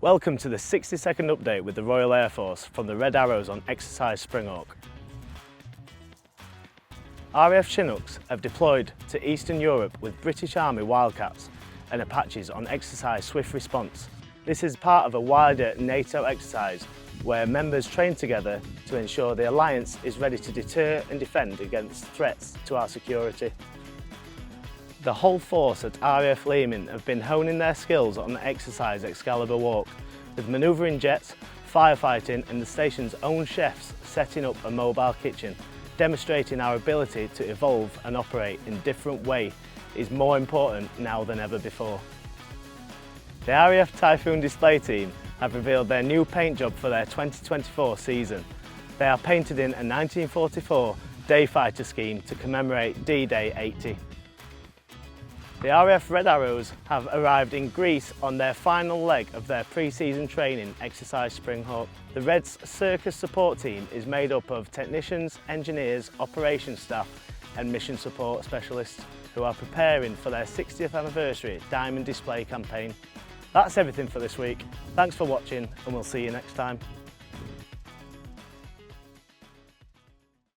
Welcome to the 60-second update with the Royal Air Force from the Red Arrows on Exercise Springhawk. RAF Chinooks have deployed to Eastern Europe with British Army Wildcats and Apaches on Exercise Swift Response. This is part of a wider NATO exercise where members train together to ensure the alliance is ready to deter and defend against threats to our security. The whole force at RAF Leeming have been honing their skills on the Exercise Excalibur Walk, with manoeuvring jets, firefighting and the station's own chefs setting up a mobile kitchen, demonstrating our ability to evolve and operate in different ways is more important now than ever before. The RAF Typhoon Display Team have revealed their new paint job for their 2024 season. They are painted in a 1944 day fighter scheme to commemorate D-Day 80. The RAF Red Arrows have arrived in Greece on their final leg of their pre-season training Exercise Springhawk. The Red's Circus support team is made up of technicians, engineers, operations staff and mission support specialists who are preparing for their 60th anniversary Diamond Display campaign. That's everything for this week. Thanks for watching and we'll see you next time.